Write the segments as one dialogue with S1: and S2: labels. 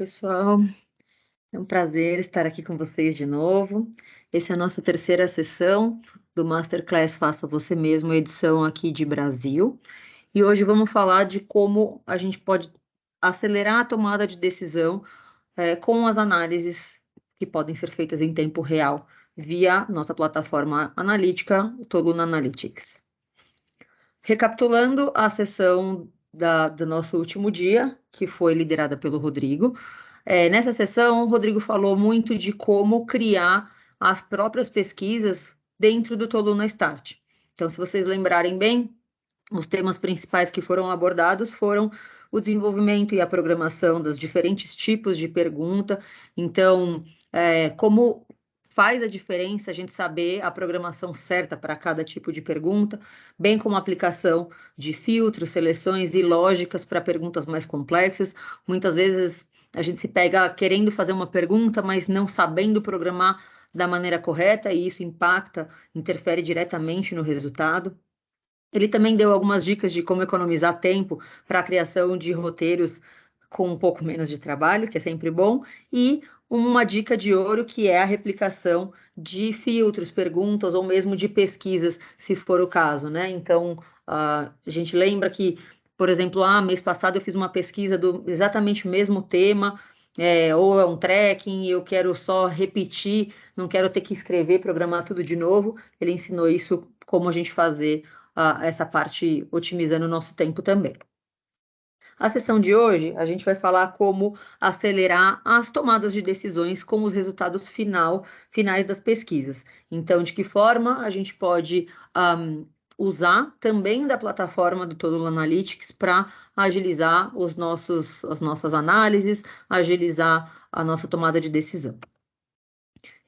S1: pessoal. É um prazer estar aqui com vocês de novo. Essa é a nossa terceira sessão do Masterclass Faça Você Mesmo, edição aqui de Brasil. E hoje vamos falar de como a gente pode acelerar a tomada de decisão com as análises que podem ser feitas em tempo real via nossa plataforma analítica, o Toluna Analytics. Recapitulando a sessão do nosso último dia, que foi liderada pelo Rodrigo. Nessa sessão, o Rodrigo falou muito de como criar as próprias pesquisas dentro do Toluna Start. Então, se vocês lembrarem bem, os temas principais que foram abordados foram o desenvolvimento e a programação dos diferentes tipos de pergunta. Então, como faz a diferença a gente saber a programação certa para cada tipo de pergunta, bem como a aplicação de filtros, seleções e lógicas para perguntas mais complexas. Muitas vezes a gente se pega querendo fazer uma pergunta, mas não sabendo programar da maneira correta, e isso interfere diretamente no resultado. Ele também deu algumas dicas de como economizar tempo para a criação de roteiros com um pouco menos de trabalho, que é sempre bom, e uma dica de ouro, que é a replicação de filtros, perguntas ou mesmo de pesquisas, se for o caso, né? Então, a gente lembra que, por exemplo, mês passado eu fiz uma pesquisa do exatamente o mesmo tema, ou é um tracking, eu quero só repetir, não quero ter que escrever, programar tudo de novo. Ele ensinou isso, como a gente fazer essa parte otimizando o nosso tempo também. A sessão de hoje, a gente vai falar como acelerar as tomadas de decisões com os resultados finais das pesquisas. Então, de que forma a gente pode usar também da plataforma do Toluna Analytics para agilizar as nossas análises, agilizar a nossa tomada de decisão.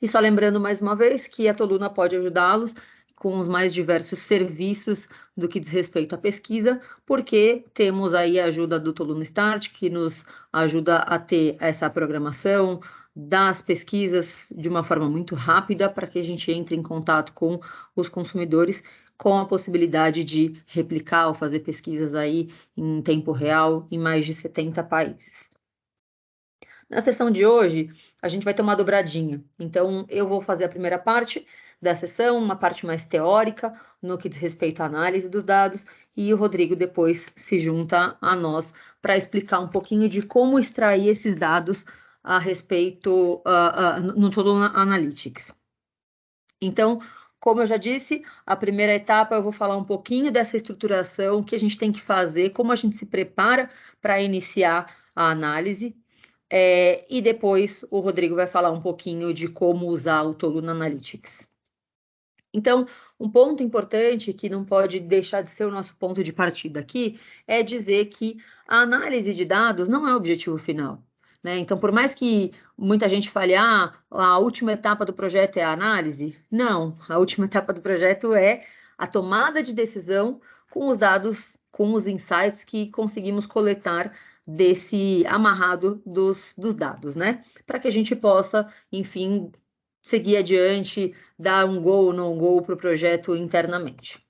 S1: E só lembrando mais uma vez que a Toluna pode ajudá-los com os mais diversos serviços do que diz respeito à pesquisa, porque temos aí a ajuda do Toluna Start, que nos ajuda a ter essa programação das pesquisas de uma forma muito rápida, para que a gente entre em contato com os consumidores, com a possibilidade de replicar ou fazer pesquisas aí em tempo real em mais de 70 países. Na sessão de hoje, a gente vai ter uma dobradinha. Então, eu vou fazer a primeira parte da sessão, uma parte mais teórica, no que diz respeito à análise dos dados, e o Rodrigo depois se junta a nós para explicar um pouquinho de como extrair esses dados a respeito no Toluna Analytics. Então, como eu já disse, a primeira etapa eu vou falar um pouquinho dessa estruturação que a gente tem que fazer, como a gente se prepara para iniciar a análise. E depois o Rodrigo vai falar um pouquinho de como usar o Toluna Analytics. Então, um ponto importante que não pode deixar de ser o nosso ponto de partida aqui é dizer que a análise de dados não é o objetivo final, né? Então, por mais que muita gente fale, a última etapa do projeto é a análise, não, a última etapa do projeto é a tomada de decisão com os dados, com os insights que conseguimos coletar desse amarrado dos dados, né? Para que a gente possa, enfim, seguir adiante, dar um go ou não go para o projeto internamente.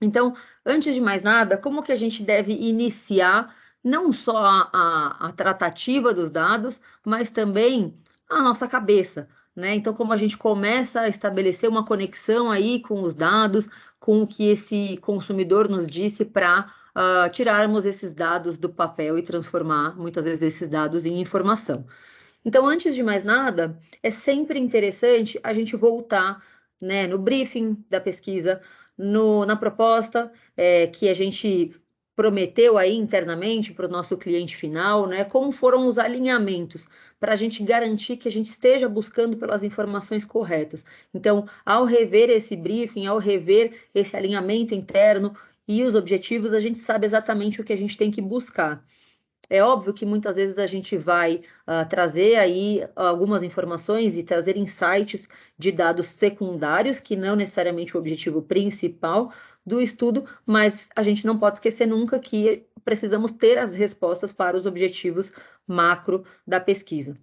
S1: Então, antes de mais nada, como que a gente deve iniciar não só a tratativa dos dados, mas também a nossa cabeça, né? Então, como a gente começa a estabelecer uma conexão aí com os dados, com o que esse consumidor nos disse para tirarmos esses dados do papel e transformar, muitas vezes, esses dados em informação. Então, antes de mais nada, é sempre interessante a gente voltar, né, no briefing da pesquisa, na proposta que a gente prometeu aí internamente para o nosso cliente final, né, como foram os alinhamentos, para a gente garantir que a gente esteja buscando pelas informações corretas. Então, ao rever esse briefing, ao rever esse alinhamento interno e os objetivos, a gente sabe exatamente o que a gente tem que buscar. É óbvio que muitas vezes a gente vai trazer aí algumas informações e trazer insights de dados secundários, que não necessariamente o objetivo principal do estudo, mas a gente não pode esquecer nunca que precisamos ter as respostas para os objetivos macro da pesquisa.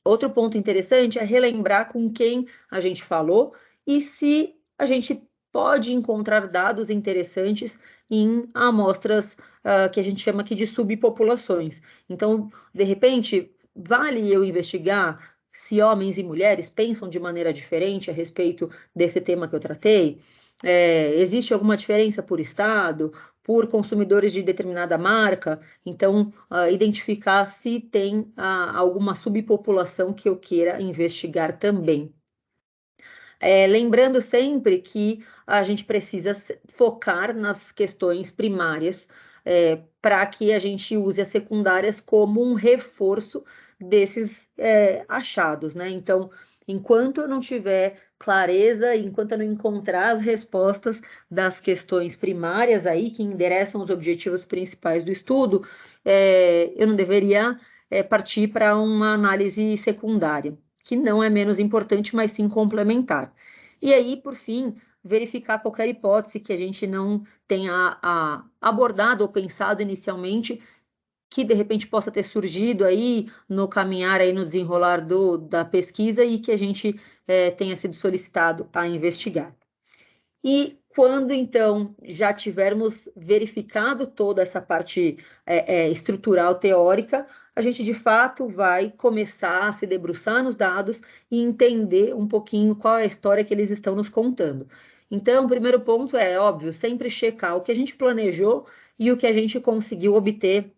S1: Outro ponto interessante é relembrar com quem a gente falou e se a gente pode encontrar dados interessantes em amostras que a gente chama aqui de subpopulações. Então, de repente, vale eu investigar se homens e mulheres pensam de maneira diferente a respeito desse tema que eu tratei? Existe alguma diferença por estado, por consumidores de determinada marca? Então, identificar se tem alguma subpopulação que eu queira investigar também. Lembrando sempre que a gente precisa focar nas questões primárias, para que a gente use as secundárias como um reforço desses achados, né? Então, enquanto eu não tiver clareza, enquanto eu não encontrar as respostas das questões primárias aí, que endereçam os objetivos principais do estudo, eu não deveria partir para uma análise secundária, que não é menos importante, mas sim complementar. E aí, por fim, verificar qualquer hipótese que a gente não tenha abordado ou pensado inicialmente, que de repente possa ter surgido aí no caminhar, aí no desenrolar da pesquisa e que a gente tenha sido solicitado a investigar. E quando, então, já tivermos verificado toda essa parte estrutural teórica, a gente, de fato, vai começar a se debruçar nos dados e entender um pouquinho qual é a história que eles estão nos contando. Então, o primeiro ponto é, óbvio, sempre checar o que a gente planejou e o que a gente conseguiu obter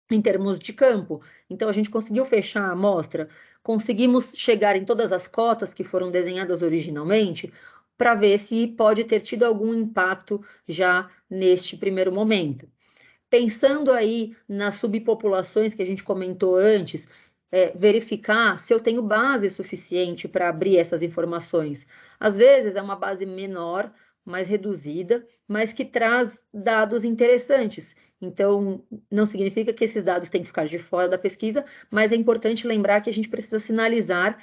S1: em termos de campo. Então, a gente conseguiu fechar a amostra, conseguimos chegar em todas as cotas que foram desenhadas originalmente, para ver se pode ter tido algum impacto já neste primeiro momento. Pensando aí nas subpopulações que a gente comentou antes, verificar se eu tenho base suficiente para abrir essas informações. Às vezes é uma base menor, mais reduzida, mas que traz dados interessantes. Então, não significa que esses dados têm que ficar de fora da pesquisa, mas é importante lembrar que a gente precisa sinalizar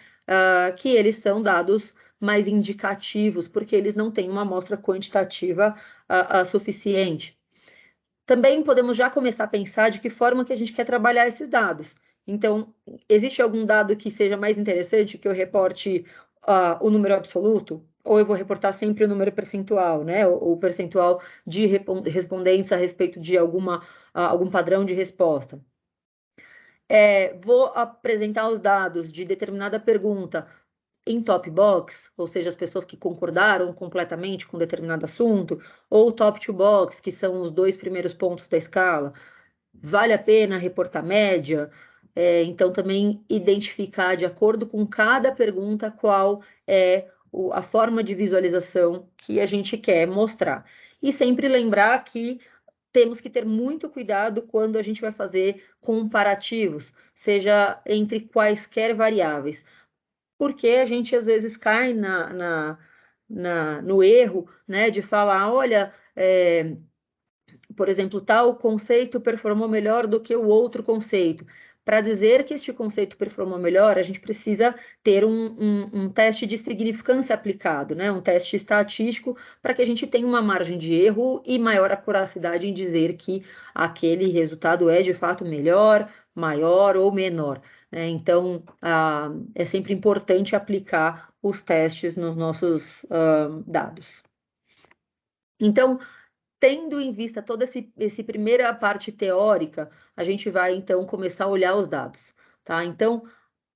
S1: que eles são dados mais indicativos, porque eles não têm uma amostra quantitativa suficiente. Também podemos já começar a pensar de que forma que a gente quer trabalhar esses dados. Então, existe algum dado que seja mais interessante que eu reporte o número absoluto? Ou eu vou reportar sempre o número percentual, né? O percentual de respondentes a respeito de algum padrão de resposta. Vou apresentar os dados de determinada pergunta em top box, ou seja, as pessoas que concordaram completamente com determinado assunto, ou top to box, que são os dois primeiros pontos da escala. Vale a pena reportar média? Então, também identificar, de acordo com cada pergunta, qual é a forma de visualização que a gente quer mostrar. E sempre lembrar que temos que ter muito cuidado quando a gente vai fazer comparativos, seja entre quaisquer variáveis, porque a gente às vezes cai no erro, né, de falar, olha, por exemplo, tal conceito performou melhor do que o outro conceito. Para dizer que este conceito performou melhor, a gente precisa ter um teste de significância aplicado, né? Um teste estatístico, para que a gente tenha uma margem de erro e maior acuracidade em dizer que aquele resultado é de fato melhor, maior ou menor. Então, é sempre importante aplicar os testes nos nossos dados. Então, tendo em vista toda essa primeira parte teórica, a gente vai, então, começar a olhar os dados, tá? Então,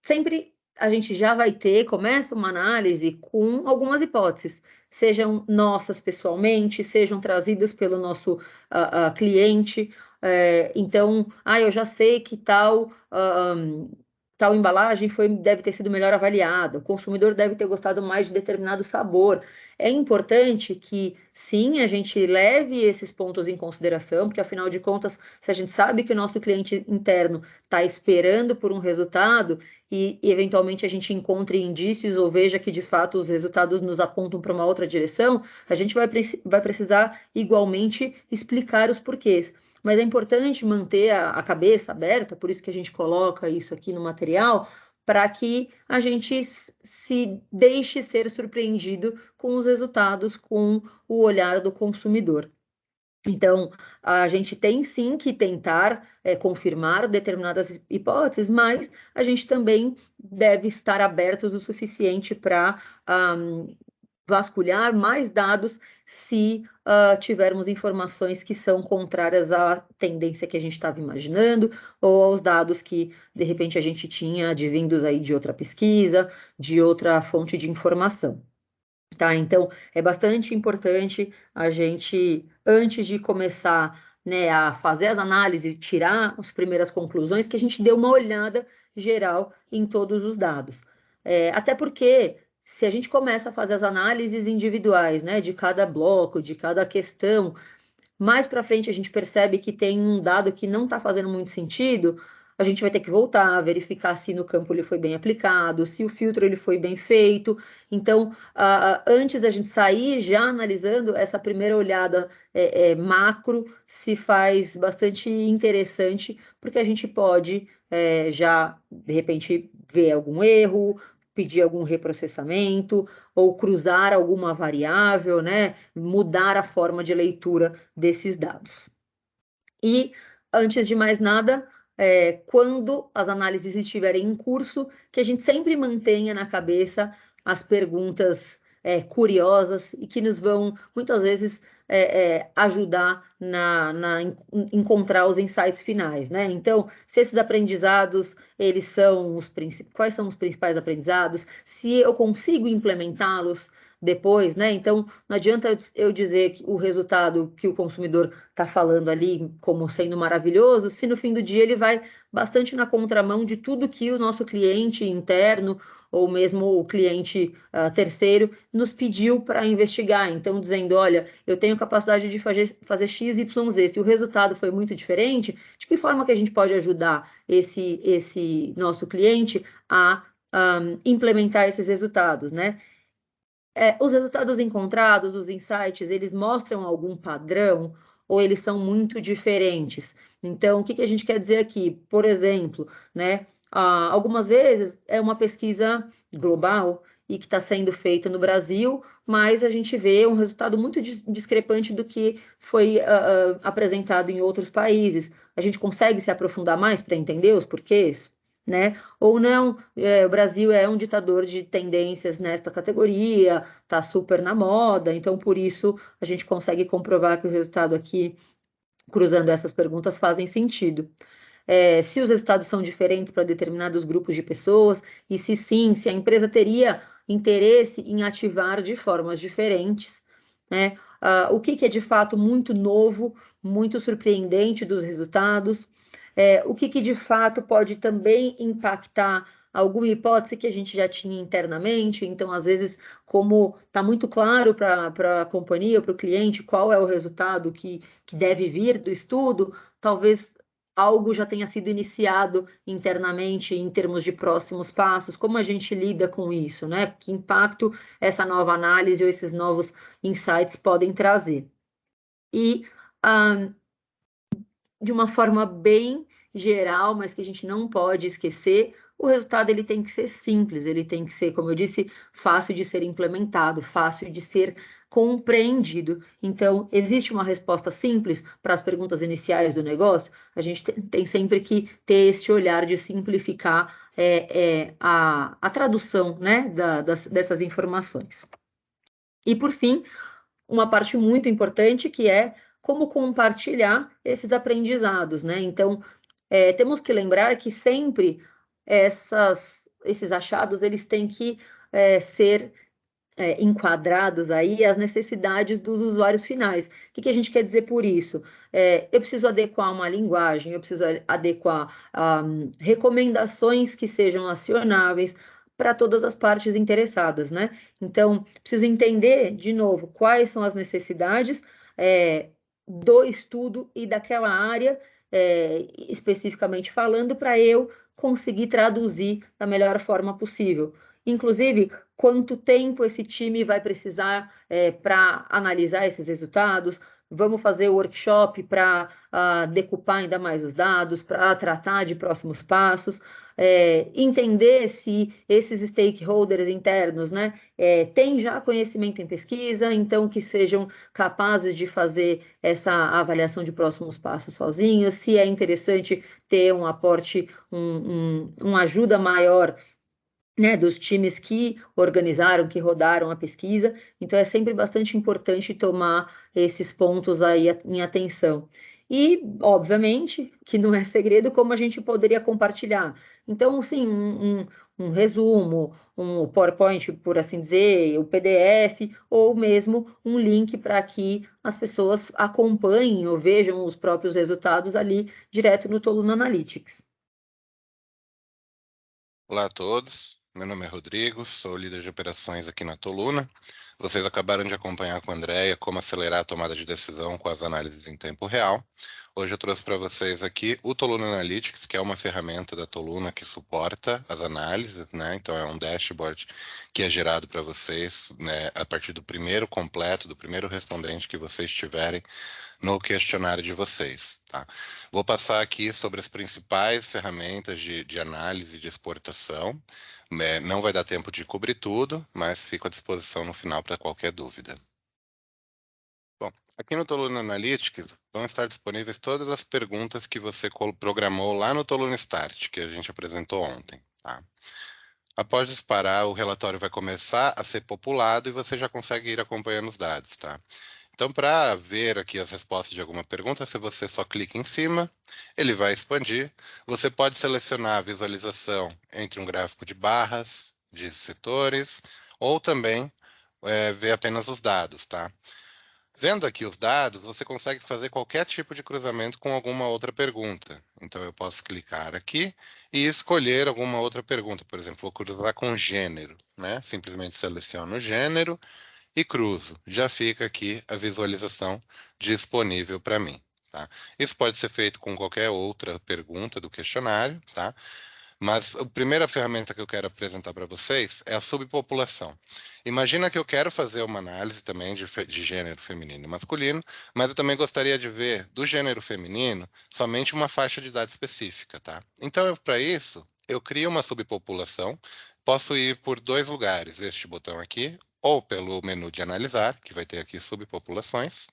S1: sempre a gente já vai começa uma análise com algumas hipóteses, sejam nossas pessoalmente, sejam trazidas pelo nosso cliente. Então, eu já sei que tal embalagem deve ter sido melhor avaliada, o consumidor deve ter gostado mais de determinado sabor. É importante que, sim, a gente leve esses pontos em consideração, porque, afinal de contas, se a gente sabe que o nosso cliente interno está esperando por um resultado e, eventualmente, a gente encontre indícios ou veja que, de fato, os resultados nos apontam para uma outra direção, a gente vai precisar, igualmente, explicar os porquês. Mas é importante manter a cabeça aberta, por isso que a gente coloca isso aqui no material, para que a gente se deixe ser surpreendido com os resultados, com o olhar do consumidor. Então, a gente tem sim que tentar confirmar determinadas hipóteses, mas a gente também deve estar abertos o suficiente para vasculhar mais dados se tivermos informações que são contrárias à tendência que a gente estava imaginando ou aos dados que, de repente, a gente tinha advindos aí de outra pesquisa, de outra fonte de informação. Tá? Então, é bastante importante a gente, antes de começar, né, a fazer as análises, tirar as primeiras conclusões, que a gente dê uma olhada geral em todos os dados. Até porque, se a gente começa a fazer as análises individuais, né, de cada bloco, de cada questão, mais para frente a gente percebe que tem um dado que não está fazendo muito sentido, a gente vai ter que voltar, verificar se no campo ele foi bem aplicado, se o filtro ele foi bem feito. Então, antes da gente sair já analisando, essa primeira olhada macro se faz bastante interessante, porque a gente pode já, de repente, ver algum erro, pedir algum reprocessamento ou cruzar alguma variável, né? Mudar a forma de leitura desses dados. E, antes de mais nada, quando as análises estiverem em curso, que a gente sempre mantenha na cabeça as perguntas curiosas e que nos vão, muitas vezes, ajudar encontrar os insights finais, né? Então, se esses aprendizados, eles são quais são os principais aprendizados? Se eu consigo implementá-los depois, né? Então, não adianta eu dizer que o resultado que o consumidor está falando ali como sendo maravilhoso, se no fim do dia ele vai bastante na contramão de tudo que o nosso cliente interno ou mesmo o cliente terceiro nos pediu para investigar. Então, dizendo, olha, eu tenho capacidade de fazer X, Y, Z. Se o resultado foi muito diferente, de que forma que a gente pode ajudar esse nosso cliente a implementar esses resultados, né? Os resultados encontrados, os insights, eles mostram algum padrão ou eles são muito diferentes? Então, o que a gente quer dizer aqui? Por exemplo, né, algumas vezes é uma pesquisa global e que está sendo feita no Brasil, mas a gente vê um resultado muito discrepante do que foi apresentado em outros países. A gente consegue se aprofundar mais para entender os porquês? Né? Ou não, o Brasil é um ditador de tendências nesta categoria, está super na moda, então por isso a gente consegue comprovar que o resultado aqui, cruzando essas perguntas, fazem sentido. Se os resultados são diferentes para determinados grupos de pessoas, e se sim, se a empresa teria interesse em ativar de formas diferentes, né? O que é de fato muito novo, muito surpreendente dos resultados, o que de fato pode também impactar alguma hipótese que a gente já tinha internamente. Então, às vezes, como está muito claro para a companhia, para o cliente, qual é o resultado que deve vir do estudo, talvez algo já tenha sido iniciado internamente em termos de próximos passos. Como a gente lida com isso, né? Que impacto essa nova análise ou esses novos insights podem trazer? E de uma forma bem geral, mas que a gente não pode esquecer, o resultado ele tem que ser simples, ele tem que ser, como eu disse, fácil de ser implementado, fácil de ser compreendido. Então, existe uma resposta simples para as perguntas iniciais do negócio? A gente tem sempre que ter esse olhar de simplificar a tradução, né, dessas informações. E, por fim, uma parte muito importante que é como compartilhar esses aprendizados, né? Então, temos que lembrar que sempre esses achados eles têm que ser enquadrados aí às necessidades dos usuários finais. O que a gente quer dizer por isso? Eu preciso adequar uma linguagem, eu preciso adequar recomendações que sejam acionáveis para todas as partes interessadas, né? Então, preciso entender, de novo, quais são as necessidades do estudo e daquela área, especificamente falando, para eu conseguir traduzir da melhor forma possível. Inclusive, quanto tempo esse time vai precisar para analisar esses resultados? Vamos fazer o workshop para decupar ainda mais os dados, para tratar de próximos passos, entender se esses stakeholders internos, né, têm já conhecimento em pesquisa, então que sejam capazes de fazer essa avaliação de próximos passos sozinhos, se é interessante ter um aporte, uma ajuda maior né, dos times que organizaram, que rodaram a pesquisa. Então, é sempre bastante importante tomar esses pontos aí em atenção. E, obviamente, que não é segredo como a gente poderia compartilhar. Então, sim, um resumo, um PowerPoint, por assim dizer, o PDF, ou mesmo um link para que as pessoas acompanhem ou vejam os próprios resultados ali direto no Toluna Analytics.
S2: Olá a todos, meu nome é Rodrigo, sou líder de operações aqui na Toluna. Vocês acabaram de acompanhar com a Andrea como acelerar a tomada de decisão com as análises em tempo real. Hoje eu trouxe para vocês aqui o Toluna Analytics, que é uma ferramenta da Toluna que suporta as análises, né? Então é um dashboard que é gerado para vocês, né, a partir do primeiro completo, do primeiro respondente que vocês tiverem no questionário de vocês, tá? Vou passar aqui sobre as principais ferramentas de análise de exportação. Não vai dar tempo de cobrir tudo, mas fico à disposição no final para qualquer dúvida. Bom, aqui no Toluna Analytics vão estar disponíveis todas as perguntas que você programou lá no Toluna Start, que a gente apresentou ontem, tá? Após disparar, o relatório vai começar a ser populado e você já consegue ir acompanhando os dados, tá? Então, para ver aqui as respostas de alguma pergunta, se você só clica em cima, ele vai expandir. Você pode selecionar a visualização entre um gráfico de barras, de setores, ou também ver apenas os dados, tá? Vendo aqui os dados, você consegue fazer qualquer tipo de cruzamento com alguma outra pergunta. Então, eu posso clicar aqui e escolher alguma outra pergunta. Por exemplo, vou cruzar com gênero, né? Simplesmente seleciono o gênero e cruzo. Já fica aqui a visualização disponível para mim, tá? Isso pode ser feito com qualquer outra pergunta do questionário, tá? Mas a primeira ferramenta que eu quero apresentar para vocês é a subpopulação. Imagina que eu quero fazer uma análise também de gênero feminino e masculino, mas eu também gostaria de ver do gênero feminino somente uma faixa de idade específica, tá? Então, para isso, eu crio uma subpopulação. Posso ir por dois lugares, este botão aqui, ou pelo menu de analisar, que vai ter aqui subpopulações.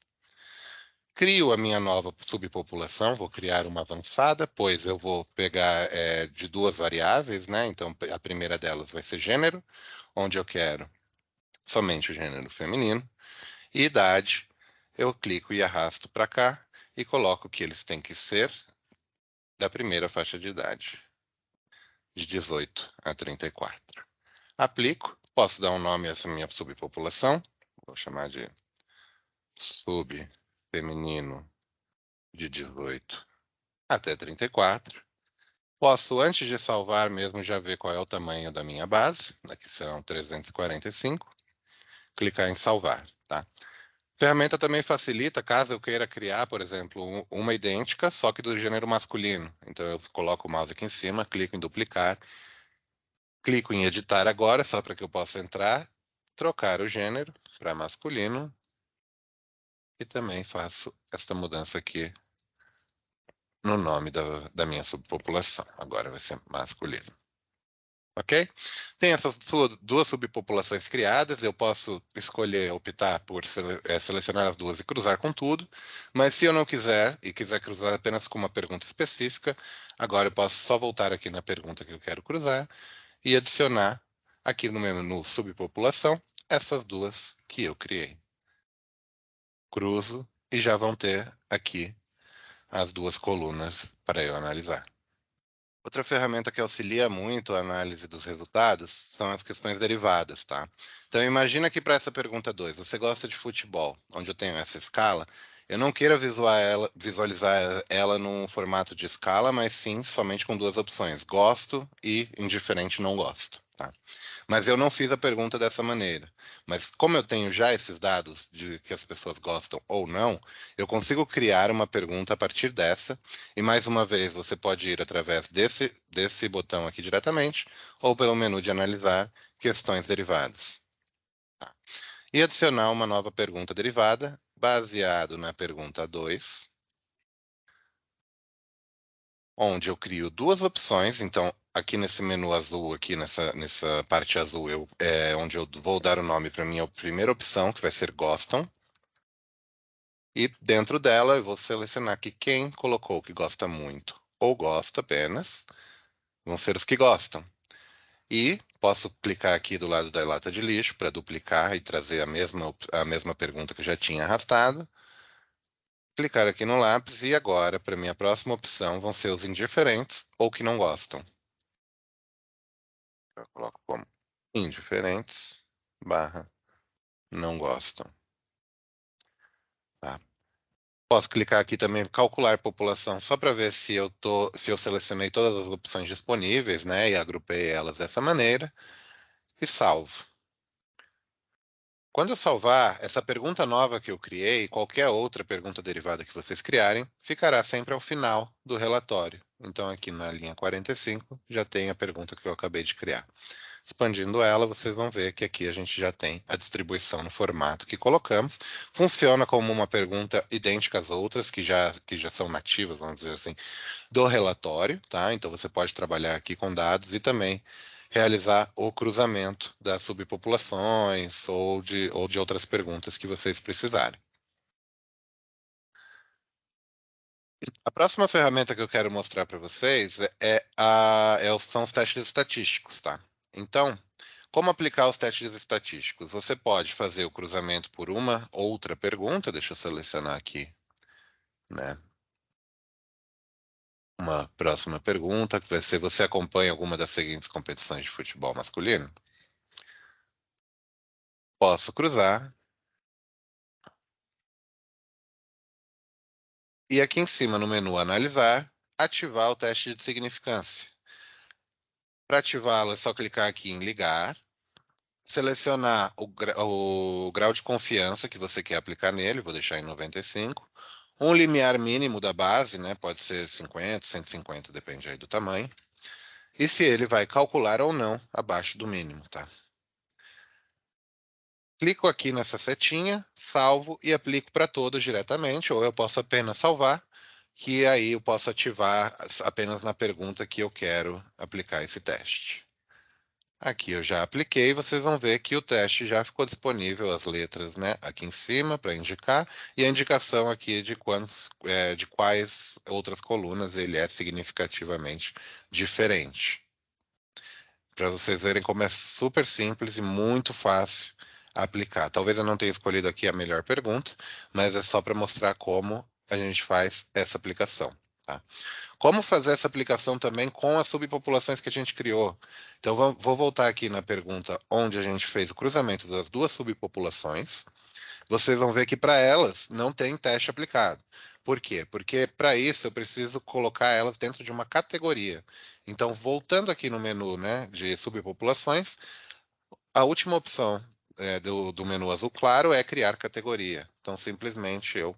S2: Crio a minha nova subpopulação, vou criar uma avançada, pois eu vou pegar de duas variáveis, né? Então, a primeira delas vai ser gênero, onde eu quero somente o gênero feminino, e idade, eu clico e arrasto para cá e coloco que eles têm que ser da primeira faixa de idade, de 18 a 34. Aplico, posso dar um nome a essa minha subpopulação, vou chamar de subfeminino de 18 até 34. Posso, antes de salvar mesmo, já ver qual é o tamanho da minha base. Aqui serão 345. Clicar em salvar, tá? A ferramenta também facilita, caso eu queira criar, por exemplo, uma idêntica, só que do gênero masculino. Então, eu coloco o mouse aqui em cima, clico em duplicar, clico em editar agora, só para que eu possa entrar, trocar o gênero para masculino, e também faço esta mudança aqui no nome da minha subpopulação. Agora vai ser masculino. Ok? Tem essas duas subpopulações criadas, eu posso escolher, optar por selecionar as duas e cruzar com tudo, mas se eu não quiser, e quiser cruzar apenas com uma pergunta específica, agora eu posso só voltar aqui na pergunta que eu quero cruzar e adicionar aqui no menu subpopulação essas duas que eu criei. Cruzo e já vão ter aqui as duas colunas para eu analisar. Outra ferramenta que auxilia muito a análise dos resultados são as questões derivadas, tá? Então, imagina que para essa pergunta 2, você gosta de futebol, onde eu tenho essa escala, eu não queira visualizar ela num formato de escala, mas sim somente com duas opções, gosto e indiferente não gosto, tá? Mas eu não fiz a pergunta dessa maneira. Mas como eu tenho já esses dados de que as pessoas gostam ou não, eu consigo criar uma pergunta a partir dessa. E mais uma vez, você pode ir através desse botão aqui diretamente, ou pelo menu de analisar questões derivadas. Tá. E adicionar uma nova pergunta derivada, baseado na pergunta 2, onde eu crio duas opções. Então, aqui nesse menu azul, aqui nessa parte azul, onde eu vou dar o nome para minha primeira opção, que vai ser gostam. E dentro dela, eu vou selecionar que quem colocou que gosta muito ou gosta apenas, vão ser os que gostam. E posso clicar aqui do lado da lata de lixo para duplicar e trazer a mesma pergunta que eu já tinha arrastado. Clicar aqui no lápis e agora, para minha próxima opção, vão ser os indiferentes ou que não gostam. Eu coloco como indiferentes barra não gostam. Tá? Posso clicar aqui também calcular população só para ver se eu selecionei todas as opções disponíveis, né, e agrupei elas dessa maneira e salvo. Quando eu salvar, essa pergunta nova que eu criei, qualquer outra pergunta derivada que vocês criarem, ficará sempre ao final do relatório. Então, aqui na linha 45, já tem a pergunta que eu acabei de criar. Expandindo ela, vocês vão ver que aqui a gente já tem a distribuição no formato que colocamos. Funciona como uma pergunta idêntica às outras, que já são nativas, vamos dizer assim, do relatório, tá? Então, você pode trabalhar aqui com dados e também realizar o cruzamento das subpopulações ou de outras perguntas que vocês precisarem. A próxima ferramenta que eu quero mostrar para vocês são os testes estatísticos, tá? Então, como aplicar os testes estatísticos? Você pode fazer o cruzamento por uma outra pergunta, deixa eu selecionar aqui, né? Uma próxima pergunta, que vai ser: você acompanha alguma das seguintes competições de futebol masculino? Posso cruzar. E aqui em cima no menu Analisar, ativar o teste de significância. Para ativá-lo é só clicar aqui em Ligar, selecionar o grau de confiança que você quer aplicar nele, vou deixar em 95. Um limiar mínimo da base, né? Pode ser 50, 150, depende aí do tamanho. E se ele vai calcular ou não abaixo do mínimo, tá? Clico aqui nessa setinha, salvo e aplico para todos diretamente, ou eu posso apenas salvar, que aí eu posso ativar apenas na pergunta que eu quero aplicar esse teste. Aqui eu já apliquei, vocês vão ver que o teste já ficou disponível, as letras, né, aqui em cima para indicar, e a indicação aqui de quais outras colunas ele é significativamente diferente. Para vocês verem como é super simples e muito fácil aplicar. Talvez eu não tenha escolhido aqui a melhor pergunta, mas é só para mostrar como a gente faz essa aplicação. Tá? Como fazer essa aplicação também com as subpopulações que a gente criou? Então, vou voltar aqui na pergunta onde a gente fez o cruzamento das duas subpopulações. Vocês vão ver que para elas não tem teste aplicado. Por quê? Porque para isso eu preciso colocar elas dentro de uma categoria. Então, voltando aqui no menu, né, de subpopulações, a última opção do menu azul claro é criar categoria. Então, simplesmente eu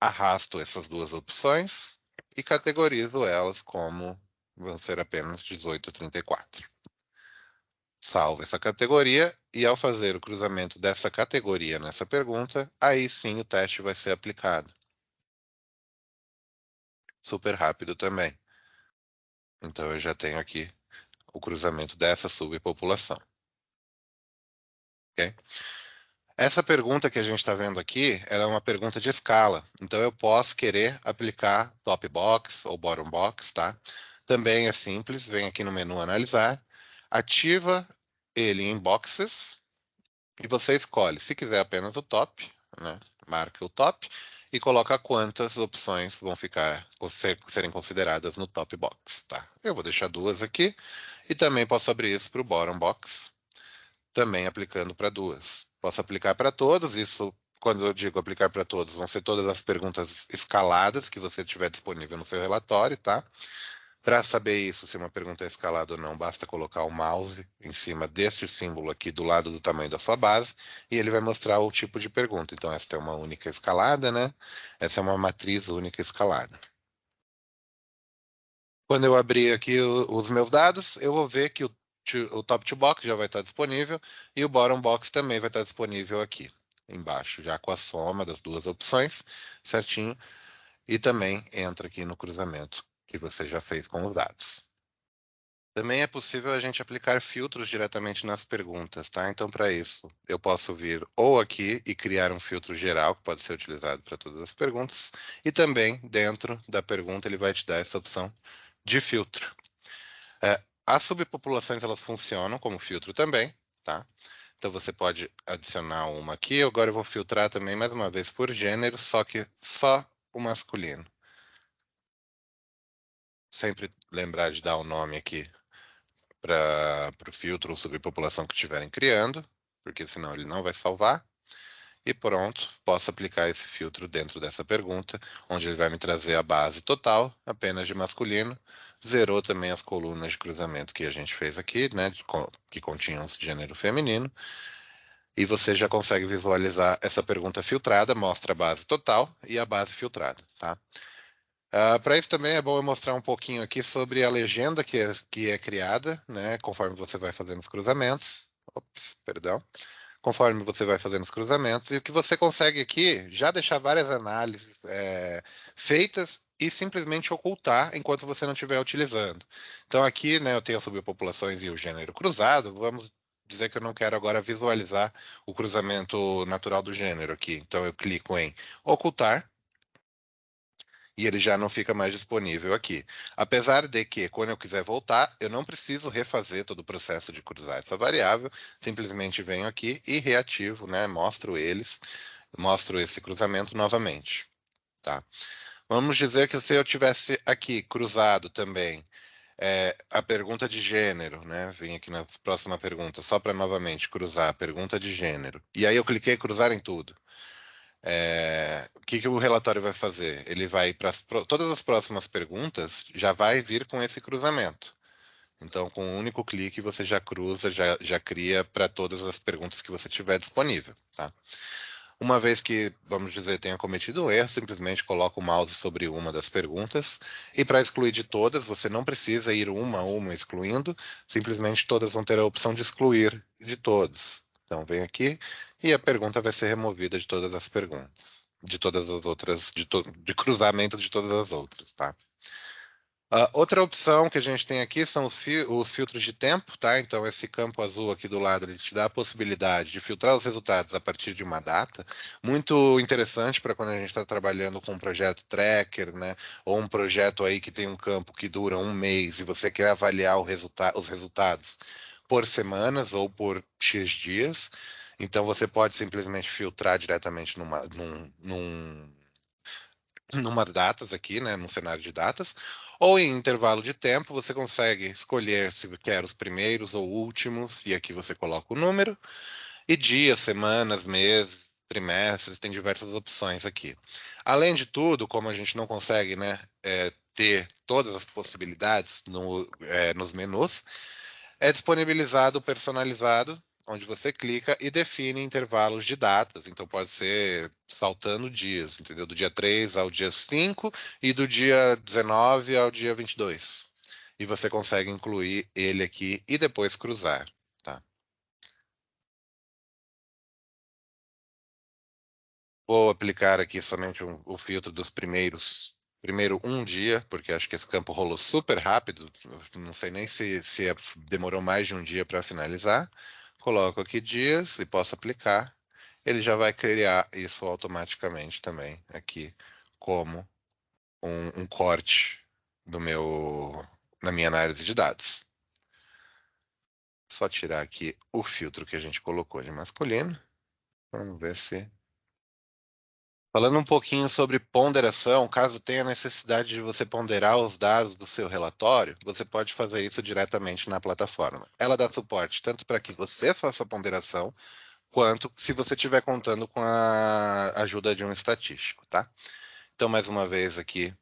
S2: arrasto essas duas opções e categorizo elas como vão ser apenas 18 a 34. Salvo essa categoria e ao fazer o cruzamento dessa categoria nessa pergunta, aí sim o teste vai ser aplicado. Super rápido também. Então eu já tenho aqui o cruzamento dessa subpopulação. Okay? Essa pergunta que a gente está vendo aqui, ela é uma pergunta de escala. Então eu posso querer aplicar top box ou bottom box, tá? Também é simples, vem aqui no menu analisar, ativa ele em boxes e você escolhe. Se quiser apenas o top, né? Marca o top e coloca quantas opções vão serem consideradas no top box, tá? Eu vou deixar duas aqui e também posso abrir isso para o bottom box, também aplicando para duas. Posso aplicar para todos, isso, quando eu digo aplicar para todos, vão ser todas as perguntas escaladas que você tiver disponível no seu relatório, tá? Para saber isso, se uma pergunta é escalada ou não, basta colocar o mouse em cima deste símbolo aqui do lado do tamanho da sua base e ele vai mostrar o tipo de pergunta. Então, esta é uma única escalada, né? Essa é uma matriz única escalada. Quando eu abrir aqui os meus dados, eu vou ver que o top to box já vai estar disponível e o bottom box também vai estar disponível aqui embaixo, já com a soma das duas opções, certinho, e também entra aqui no cruzamento que você já fez com os dados. Também é possível a gente aplicar filtros diretamente nas perguntas, tá? Então, para isso, eu posso vir ou aqui e criar um filtro geral, que pode ser utilizado para todas as perguntas, e também, dentro da pergunta, ele vai te dar essa opção de filtro. As subpopulações, elas funcionam como filtro também, tá? Então, você pode adicionar uma aqui. Agora eu vou filtrar também, mais uma vez, por gênero, só que só o masculino. Sempre lembrar de dar o nome aqui para o filtro ou subpopulação que estiverem criando, porque senão ele não vai salvar. E pronto, posso aplicar esse filtro dentro dessa pergunta, onde ele vai me trazer a base total, apenas de masculino. Zerou também as colunas de cruzamento que a gente fez aqui, né, que continham de gênero feminino. E você já consegue visualizar essa pergunta filtrada, mostra a base total e a base filtrada, tá? Para isso também é bom eu mostrar um pouquinho aqui sobre a legenda que é criada, né, conforme você vai fazendo os cruzamentos. Ops, perdão. Conforme você vai fazendo os cruzamentos, e o que você consegue aqui, já deixar várias análises feitas e simplesmente ocultar enquanto você não estiver utilizando. Então aqui, né, eu tenho as subpopulações e o gênero cruzado, vamos dizer que eu não quero agora visualizar o cruzamento natural do gênero aqui. Então eu clico em ocultar, e ele já não fica mais disponível aqui. Apesar de que, quando eu quiser voltar, eu não preciso refazer todo o processo de cruzar essa variável, simplesmente venho aqui e reativo, né? Mostro esse cruzamento novamente. Tá? Vamos dizer que se eu tivesse aqui cruzado também a pergunta de gênero, né? Vim aqui na próxima pergunta, só para novamente cruzar a pergunta de gênero. E aí eu cliquei cruzar em tudo. O que o relatório vai fazer? Ele vai para todas as próximas perguntas, já vai vir com esse cruzamento. Então, com um único clique, você já cruza, já cria para todas as perguntas que você tiver disponível. Tá? Uma vez que, vamos dizer, tenha cometido um erro, simplesmente coloca o mouse sobre uma das perguntas. E para excluir de todas, você não precisa ir uma a uma excluindo, simplesmente todas vão ter a opção de excluir de todos. Então, vem aqui e a pergunta vai ser removida de todas as perguntas. De todas as outras, de cruzamento de todas as outras, tá? Outra opção que a gente tem aqui são os filtros de tempo, tá? Então, esse campo azul aqui do lado, ele te dá a possibilidade de filtrar os resultados a partir de uma data. Muito interessante para quando a gente está trabalhando com um projeto tracker, né? Ou um projeto aí que tem um campo que dura um mês e você quer avaliar os resultados por semanas ou por X dias. Então, você pode simplesmente filtrar diretamente numa datas aqui, né, num cenário de datas, ou em intervalo de tempo você consegue escolher se quer os primeiros ou últimos, e aqui você coloca o número, e dias, semanas, meses, trimestres, tem diversas opções aqui. Além de tudo, como a gente não consegue, né, ter todas as possibilidades nos menus, é disponibilizado o personalizado, onde você clica e define intervalos de datas. Então, pode ser saltando dias, entendeu? Do dia 3 ao dia 5 e do dia 19 ao dia 22. E você consegue incluir ele aqui e depois cruzar, tá? Vou aplicar aqui somente o filtro dos primeiro um dia, porque acho que esse campo rolou super rápido, não sei nem se demorou mais de um dia para finalizar. Coloco aqui dias e posso aplicar. Ele já vai criar isso automaticamente também aqui, como um corte na minha análise de dados. Só tirar aqui o filtro que a gente colocou de masculino. Vamos ver se falando um pouquinho sobre ponderação, caso tenha necessidade de você ponderar os dados do seu relatório, você pode fazer isso diretamente na plataforma. Ela dá suporte tanto para que você faça a ponderação, quanto se você estiver contando com a ajuda de um estatístico, tá? Então, mais uma vez aqui,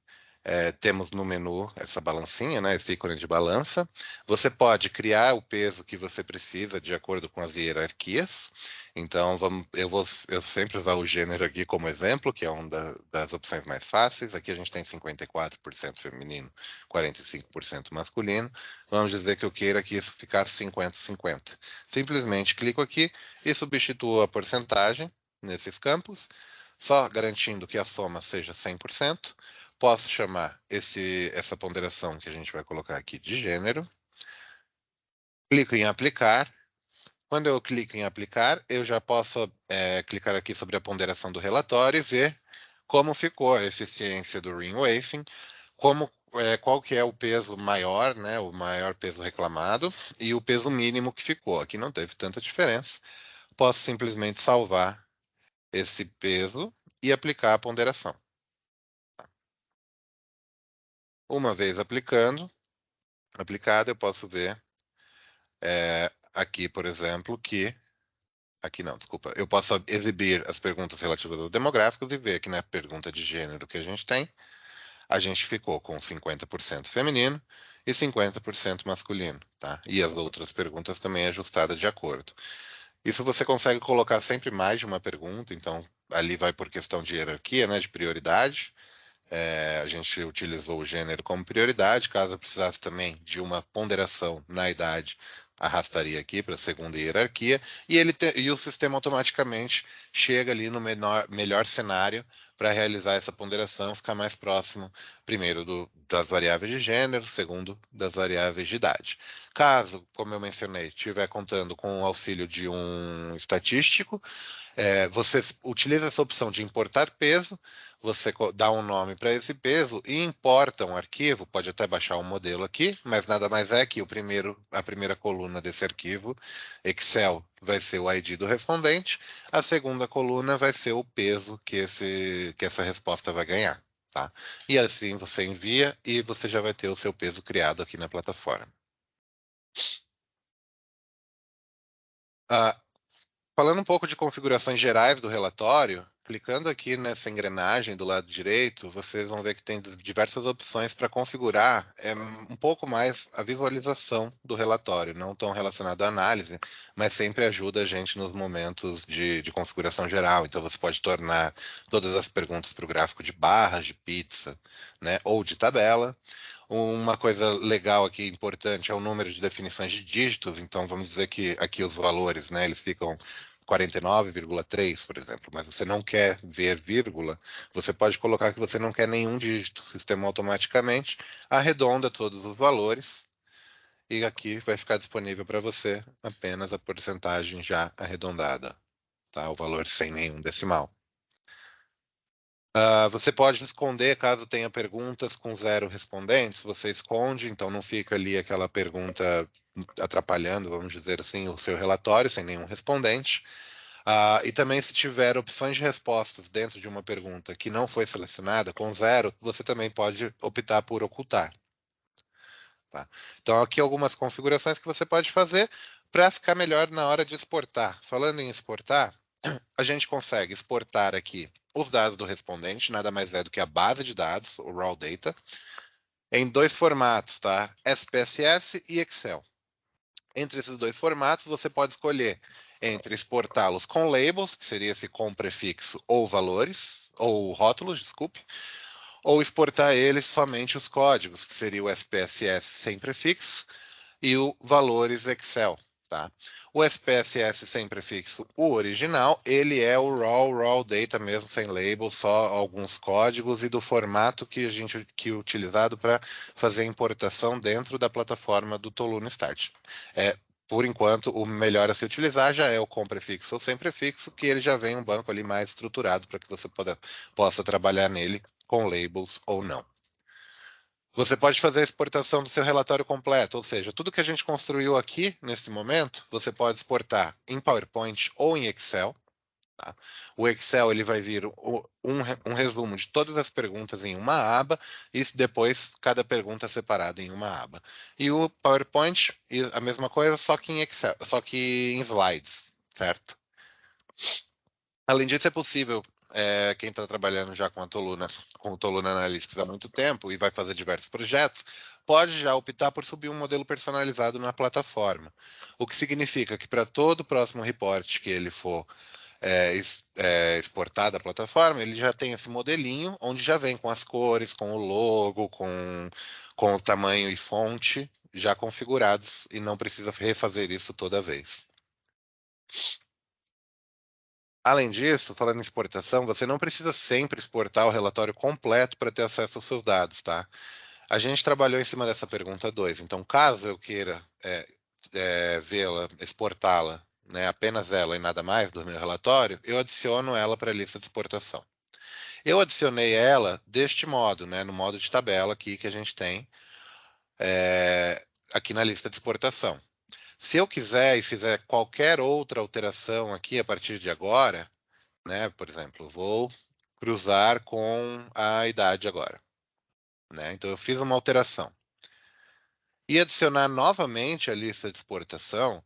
S2: temos no menu essa balancinha, né, esse ícone de balança. Você pode criar o peso que você precisa de acordo com as hierarquias. Então, eu sempre usar o gênero aqui como exemplo, que é uma das opções mais fáceis. Aqui a gente tem 54% feminino, 45% masculino. Vamos dizer que eu queira que isso ficasse 50-50. Simplesmente clico aqui e substituo a porcentagem nesses campos, só garantindo que a soma seja 100%. Posso chamar essa ponderação que a gente vai colocar aqui de gênero. Clico em aplicar. Quando eu clico em aplicar, eu já posso clicar aqui sobre a ponderação do relatório e ver como ficou a eficiência do ring weighting, como qual que é o peso maior, né, o maior peso reclamado, e o peso mínimo que ficou. Aqui não teve tanta diferença. Posso simplesmente salvar esse peso e aplicar a ponderação. Uma vez aplicado, eu posso ver aqui, por exemplo, que... Aqui não, desculpa. Eu posso exibir as perguntas relativas aos demográficos e ver que na pergunta de gênero que a gente ficou com 50% feminino e 50% masculino, tá? E as outras perguntas também ajustadas de acordo. Isso você consegue colocar sempre mais de uma pergunta, então ali vai por questão de hierarquia, né, de prioridade. A gente utilizou o gênero como prioridade, caso eu precisasse também de uma ponderação na idade, arrastaria aqui para a segunda hierarquia, e o sistema automaticamente chega ali no melhor cenário para realizar essa ponderação, ficar mais próximo, primeiro, das variáveis de gênero, segundo, das variáveis de idade. Caso, como eu mencionei, estiver contando com o auxílio de um estatístico, você utiliza essa opção de importar peso, você dá um nome para esse peso e importa um arquivo, pode até baixar um modelo aqui, mas nada mais é que a primeira coluna desse arquivo Excel vai ser o ID do respondente, a segunda coluna vai ser o peso que essa resposta vai ganhar. Tá? E assim você envia e você já vai ter o seu peso criado aqui na plataforma. Ah, Falando um pouco de configurações gerais do relatório, clicando aqui nessa engrenagem do lado direito, vocês vão ver que tem diversas opções para configurar um pouco mais a visualização do relatório, não tão relacionado à análise, mas sempre ajuda a gente nos momentos de configuração geral. Então, você pode tornar todas as perguntas para o gráfico de barras, de pizza, né, ou de tabela. Uma coisa legal aqui, importante, é o número de definições de dígitos. Então, vamos dizer que aqui os valores, né, eles ficam 49,3, por exemplo, mas você não quer ver vírgula, você pode colocar que você não quer nenhum dígito. O sistema automaticamente arredonda todos os valores e aqui vai ficar disponível para você apenas a porcentagem já arredondada, tá? O valor sem nenhum decimal. Você pode esconder caso tenha perguntas com 0 respondentes, você esconde, então não fica ali aquela pergunta atrapalhando, vamos dizer assim, o seu relatório sem nenhum respondente. E também, se tiver opções de respostas dentro de uma pergunta que não foi selecionada, com 0, você também pode optar por ocultar. Tá? Então, aqui algumas configurações que você pode fazer para ficar melhor na hora de exportar. Falando em exportar, a gente consegue exportar aqui os dados do respondente, nada mais é do que a base de dados, o raw data, em 2 formatos, tá? SPSS e Excel. Entre esses 2 formatos, você pode escolher entre exportá-los com labels, que seria esse com prefixo ou valores, ou rótulos, desculpe, ou exportar eles somente os códigos, que seria o SPSS sem prefixo e o valores Excel. Tá? O SPSS sem prefixo, o original, ele é o raw data mesmo, sem label, só alguns códigos e do formato que é utilizado para fazer a importação dentro da plataforma do Toluna Start. Por enquanto, o melhor a se utilizar já é o com prefixo ou sem prefixo, que ele já vem um banco ali mais estruturado para que você possa trabalhar nele com labels ou não. Você pode fazer a exportação do seu relatório completo, ou seja, tudo que a gente construiu aqui, nesse momento, você pode exportar em PowerPoint ou em Excel. Tá? O Excel ele vai vir um resumo de todas as perguntas em uma aba e depois cada pergunta separada em uma aba. E o PowerPoint, a mesma coisa, só que em Excel, só que em slides, certo? Além disso, é possível, quem está trabalhando já com o Toluna Analytics há muito tempo e vai fazer diversos projetos, pode já optar por subir um modelo personalizado na plataforma. O que significa que para todo próximo report que ele for exportar da plataforma, ele já tem esse modelinho, onde já vem com as cores, com o logo, com o tamanho e fonte já configurados e não precisa refazer isso toda vez. Além disso, falando em exportação, você não precisa sempre exportar o relatório completo para ter acesso aos seus dados, tá? A gente trabalhou em cima dessa pergunta 2. Então, caso eu queira vê-la, exportá-la, né, apenas ela e nada mais do meu relatório, eu adiciono ela para a lista de exportação. Eu adicionei ela deste modo, né, no modo de tabela aqui que a gente tem aqui na lista de exportação. Se eu quiser e fizer qualquer outra alteração aqui a partir de agora, né, por exemplo, vou cruzar com a idade agora, né? Então eu fiz uma alteração. E adicionar novamente a lista de exportação,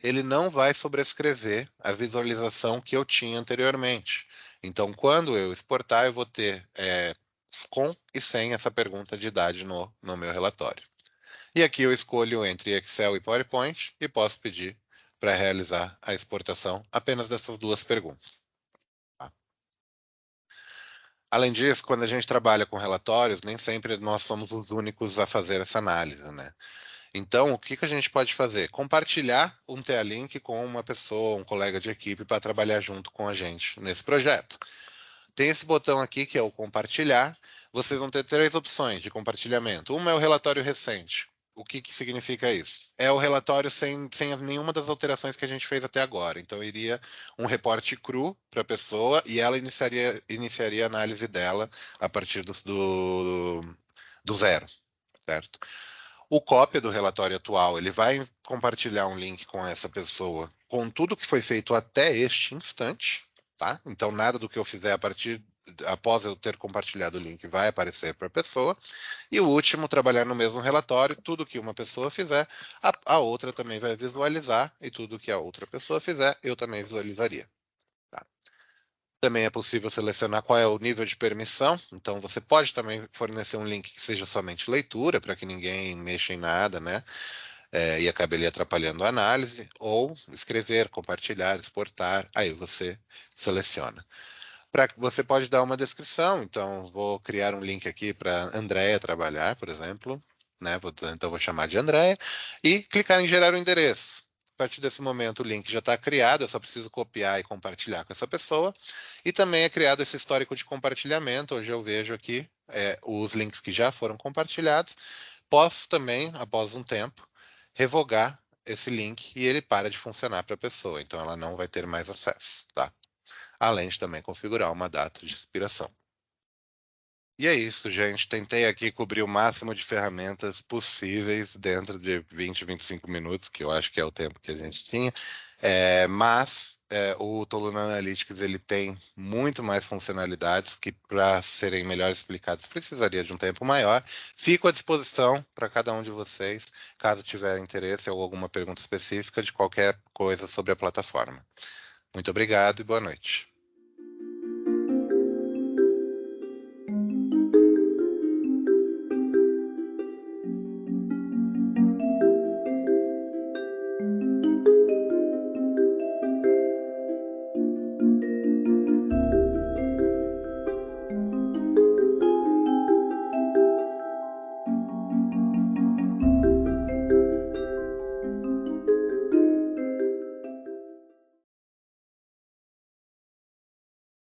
S2: ele não vai sobrescrever a visualização que eu tinha anteriormente. Então, quando eu exportar, eu vou ter com e sem essa pergunta de idade no meu relatório. E aqui eu escolho entre Excel e PowerPoint e posso pedir para realizar a exportação apenas dessas duas perguntas. Tá? Além disso, quando a gente trabalha com relatórios, nem sempre nós somos os únicos a fazer essa análise, né? Então, o que a gente pode fazer? Compartilhar um TA-Link com uma pessoa, um colega de equipe, para trabalhar junto com a gente nesse projeto. Tem esse botão aqui, que é o compartilhar. Vocês vão ter 3 opções de compartilhamento. Uma é o relatório recente. O que significa isso? É o relatório sem nenhuma das alterações que a gente fez até agora. Então, iria um reporte cru para a pessoa e ela iniciaria a análise dela a partir do zero, certo? O cópia do relatório atual, ele vai compartilhar um link com essa pessoa com tudo que foi feito até este instante, tá? Então, nada do que eu fizer após eu ter compartilhado o link vai aparecer para a pessoa. E o último, trabalhar no mesmo relatório, tudo que uma pessoa fizer, a outra também vai visualizar, e tudo que a outra pessoa fizer, eu também visualizaria. Tá? Também é possível selecionar qual é o nível de permissão, então você pode também fornecer um link que seja somente leitura, para que ninguém mexa em nada, né? E acabe ali atrapalhando a análise, ou escrever, compartilhar, exportar, aí você seleciona. Você pode dar uma descrição, então vou criar um link aqui para Andréia trabalhar, por exemplo, né? Então vou chamar de Andréia, e clicar em gerar o endereço. A partir desse momento o link já está criado, eu só preciso copiar e compartilhar com essa pessoa. E também é criado esse histórico de compartilhamento, hoje eu vejo aqui os links que já foram compartilhados. Posso também, após um tempo, revogar esse link e ele para de funcionar para a pessoa, então ela não vai ter mais acesso, tá? Além de também configurar uma data de expiração. E é isso, gente. Tentei aqui cobrir o máximo de ferramentas possíveis dentro de 20, 25 minutos, que eu acho que é o tempo que a gente tinha. Mas o Toluna Analytics ele tem muito mais funcionalidades que, para serem melhor explicadas, precisaria de um tempo maior. Fico à disposição para cada um de vocês, caso tiver interesse ou alguma pergunta específica de qualquer coisa sobre a plataforma. Muito obrigado e boa noite.